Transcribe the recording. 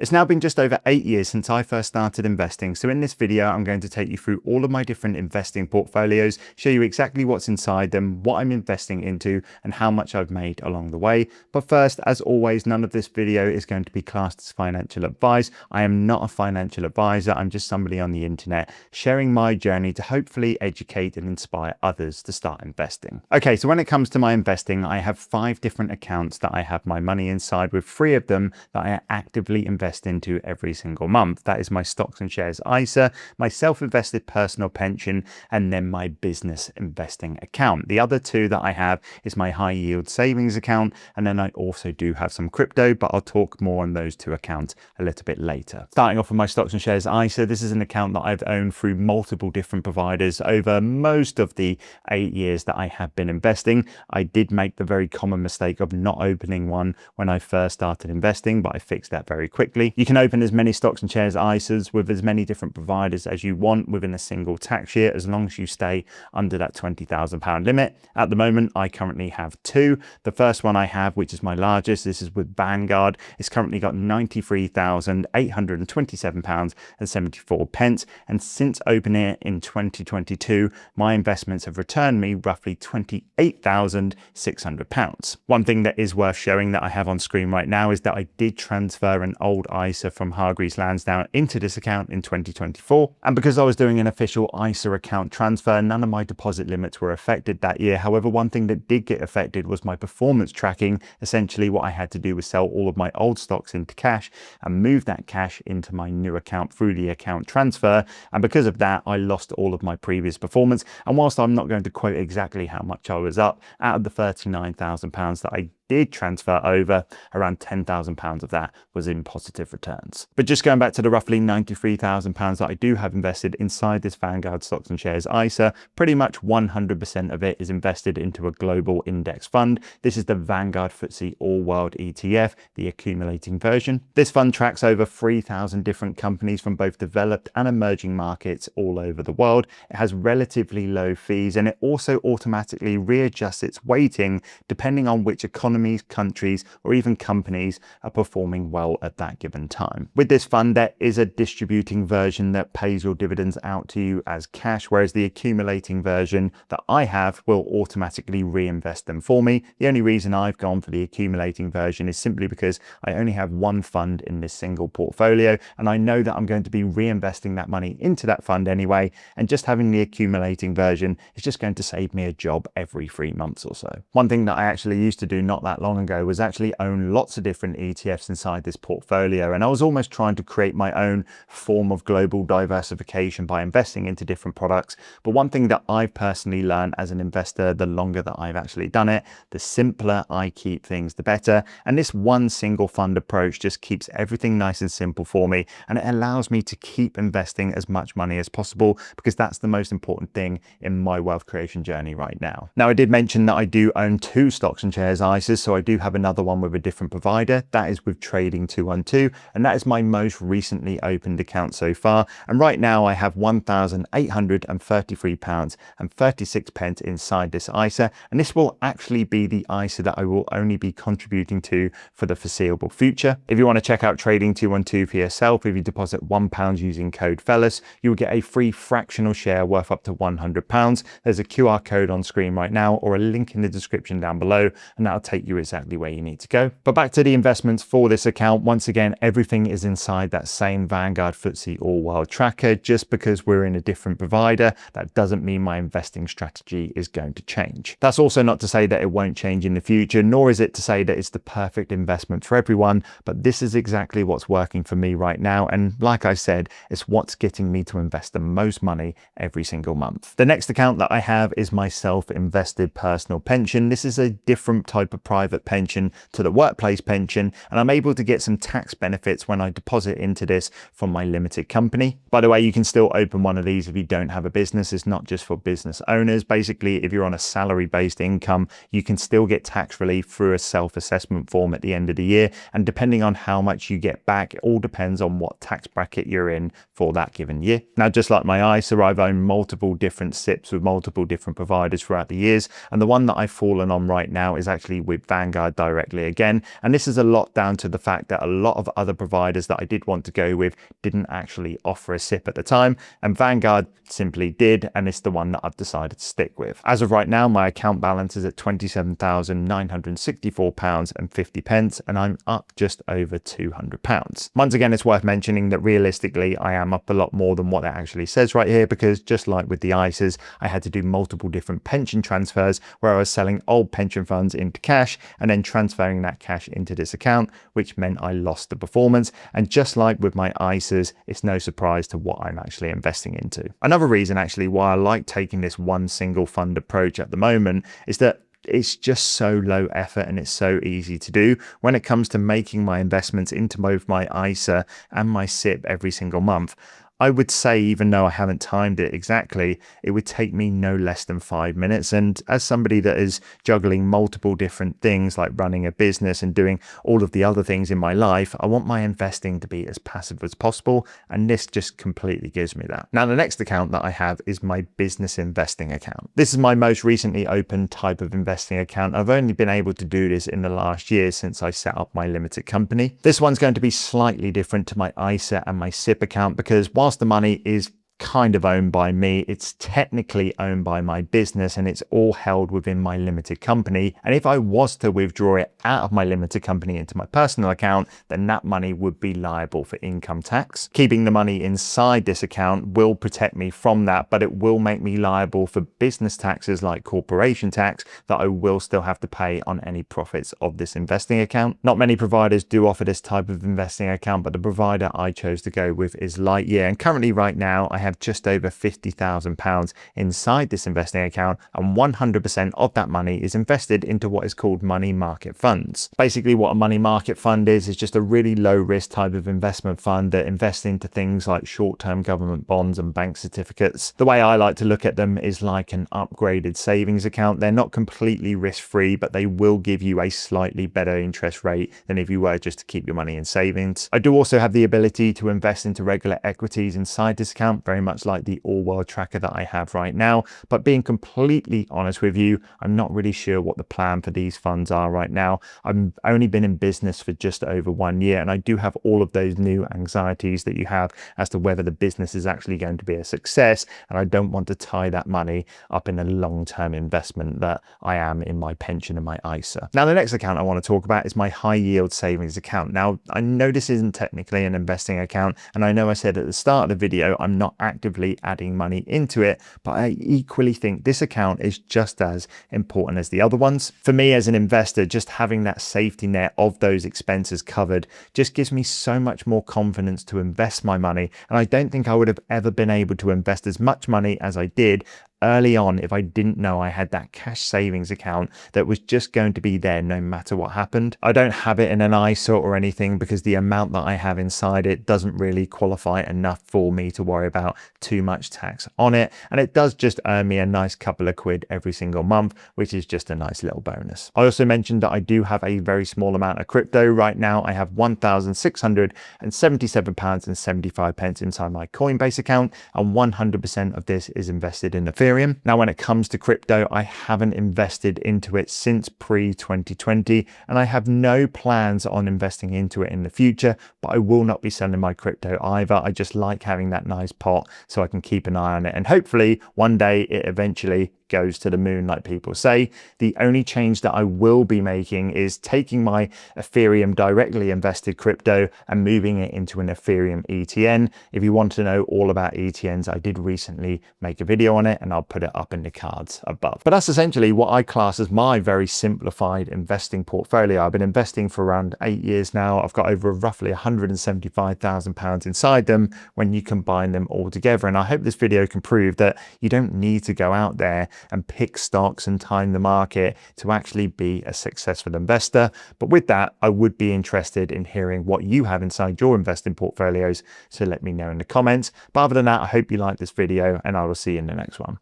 It's now been just over 8 years since I first started investing, so in this video I'm going to take you through all of my different investing portfolios, show you exactly what's inside them, what I'm investing into, and how much I've made along the way. But first, as always, none of this video is going to be classed as financial advice. I am not a financial advisor, I'm just somebody on the internet sharing my journey to hopefully educate and inspire others to start investing. Okay, so when it comes to my investing, I have 5 different accounts that I have my money inside, with 3 of them that I actively invest into every single month. That is my stocks and shares ISA, my self-invested personal pension, and then my business investing account. The other 2 that I have is my high yield savings account, and then I also do have some crypto, but I'll talk more on those 2 accounts a little bit later. Starting off with my stocks and shares ISA, this is an account that I've owned through multiple different providers over most of the 8 years that I have been investing. I did make the very common mistake of not opening one when I first started investing, but I fixed that very quickly. You can open as many stocks and shares ISAs with as many different providers as you want within a single tax year, as long as you stay under that £20,000 limit. At the moment, I currently have 2. The first one I have, which is my largest, this is with Vanguard. It's currently got £93,827.74. And since opening it in 2022, my investments have returned me roughly £28,600. One thing that is worth showing that I have on screen right now is that I did transfer an old ISA from Hargreaves Lansdown into this account in 2024. And because I was doing an official ISA account transfer, none of my deposit limits were affected that year. However, one thing that did get affected was my performance tracking. Essentially, what I had to do was sell all of my old stocks into cash and move that cash into my new account through the account transfer. And because of that, I lost all of my previous performance. And whilst I'm not going to quote exactly how much I was up, out of the £39,000 that I did transfer over, around £10,000 of that was in positive returns. But just going back to the roughly £93,000 that I do have invested inside this Vanguard stocks and shares ISA, pretty much 100% of it is invested into a global index fund. This is the Vanguard FTSE All World ETF, the accumulating version. This fund tracks over 3,000 different companies from both developed and emerging markets all over the world. It has relatively low fees, and it also automatically readjusts its weighting depending on which economies, countries, or even companies are performing well at that given time. With this fund, there is a distributing version that pays your dividends out to you as cash, whereas the accumulating version that I have will automatically reinvest them for me. The only reason I've gone for the accumulating version is simply because I only have one fund in this single portfolio, and I know that I'm going to be reinvesting that money into that fund anyway, and just having the accumulating version is just going to save me a job every 3 months or so. One thing that I actually used to do not that long ago was actually own lots of different ETFs inside this portfolio, and I was almost trying to create my own form of global diversification by investing into different products. But one thing that I've personally learned as an investor, the longer that I've actually done it, the simpler I keep things, the better. And this one single fund approach just keeps everything nice and simple for me, and it allows me to keep investing as much money as possible, because that's the most important thing in my wealth creation journey right now. Now, I did mention that I do own 2 stocks and shares ISAs, so I do have another one with a different provider. That is with Trading 212, and that is my most recently opened account so far. And right now I have £1,833.36 inside this ISA, and this will actually be the ISA that I will only be contributing to for the foreseeable future. If you want to check out Trading 212 for yourself, if you deposit £1 using code FELLAS, you will get a free fractional share worth up to £100. There's a QR code on screen right now, or a link in the description down below, and that'll take you exactly where you need to go. But back to the investments for this account. Once again, everything is inside that same Vanguard FTSE All World tracker. Just because we're in a different provider, that doesn't mean my investing strategy is going to change. That's also not to say that it won't change in the future, nor is it to say that it's the perfect investment for everyone, but this is exactly what's working for me right now. And like I said, it's what's getting me to invest the most money every single month. The next account that I have is my self-invested personal pension. This is a different type of private pension to the workplace pension, and I'm able to get some tax benefits when I deposit into this from my limited company. By the way, you can still open one of these if you don't have a business. It's not just for business owners. Basically, if you're on a salary-based income, you can still get tax relief through a self-assessment form at the end of the year, and depending on how much you get back, it all depends on what tax bracket you're in for that given year. Now, just like my ISA, I've owned multiple different SIPs with multiple different providers throughout the years, and the one that I've fallen on right now is actually with with Vanguard directly again. And this is a lot down to the fact that a lot of other providers that I did want to go with didn't actually offer a SIPP at the time, and Vanguard simply did, and it's the one that I've decided to stick with. As of right now, my account balance is at £27,964.50, and I'm up just over £200. Once again, it's worth mentioning that realistically, I am up a lot more than what it actually says right here, because just like with the ISAs, I had to do multiple different pension transfers where I was selling old pension funds into cash and then transferring that cash into this account, which meant I lost the performance. And just like with my ISAs, it's no surprise to what I'm actually investing into. Another reason actually why I like taking this one single fund approach at the moment is that it's just so low effort and it's so easy to do when it comes to making my investments into both my ISA and my SIPP every single month. I would say, even though I haven't timed it exactly, it would take me no less than 5 minutes. And as somebody that is juggling multiple different things like running a business and doing all of the other things in my life, I want my investing to be as passive as possible. And this just completely gives me that. Now, the next account that I have is my business investing account. This is my most recently opened type of investing account. I've only been able to do this in the last year since I set up my limited company. This one's going to be slightly different to my ISA and my SIPP account because whilst the money is kind of owned by me, it's technically owned by my business and it's all held within my limited company. And if I was to withdraw it out of my limited company into my personal account, then that money would be liable for income tax. Keeping the money inside this account will protect me from that, but it will make me liable for business taxes like corporation tax that I will still have to pay on any profits of this investing account. Not many providers do offer this type of investing account, but the provider I chose to go with is Lightyear. And currently right now I have just over £50,000 inside this investing account, and 100% of that money is invested into what is called money market funds. Basically, what a money market fund is just a really low risk type of investment fund that invests into things like short-term government bonds and bank certificates. The way I like to look at them is like an upgraded savings account. They're not completely risk-free, but they will give you a slightly better interest rate than if you were just to keep your money in savings. I do also have the ability to invest into regular equities inside this account, very much like the All World Tracker that I have right now. But being completely honest with you, I'm not really sure what the plan for these funds are right now. I've only been in business for just over 1 year, and I do have all of those new anxieties that you have as to whether the business is actually going to be a success, and I don't want to tie that money up in a long-term investment that I am in my pension and my ISA. Now, the next account I want to talk about is my high yield savings account. Now, I know this isn't technically an investing account, and I know I said at the start of the video I'm not actively adding money into it, but I equally think this account is just as important as the other ones. For me as an investor, just having that safety net of those expenses covered just gives me so much more confidence to invest my money, and I don't think I would have ever been able to invest as much money as I did early on if I didn't know I had that cash savings account that was just going to be there no matter what happened. I don't have it in an ISA or anything because the amount that I have inside it doesn't really qualify enough for me to worry about too much tax on it, and it does just earn me a nice couple of quid every single month, which is just a nice little bonus. I also mentioned that I do have a very small amount of crypto. Right now I have £1,677.75 inside my Coinbase account, and 100% of this is invested in Ethereum. Now, when it comes to crypto, I haven't invested into it since pre-2020, and I have no plans on investing into it in the future, but I will not be selling my crypto either. I just like having that nice pot so I can keep an eye on it, and hopefully one day it eventually goes to the moon, like people say. The only change that I will be making is taking my Ethereum directly invested crypto and moving it into an Ethereum ETN. If you want to know all about ETNs, I did recently make a video on it, and I'll put it up in the cards above. But that's essentially what I class as my very simplified investing portfolio. I've been investing for around 8 years now. I've got over roughly £175,000 inside them when you combine them all together. And I hope this video can prove that you don't need to go out there and pick stocks and time the market to actually be a successful investor. But with that, I would be interested in hearing what you have inside your investing portfolios, so let me know in the comments. But other than that, I hope you like this video, and I will see you in the next one.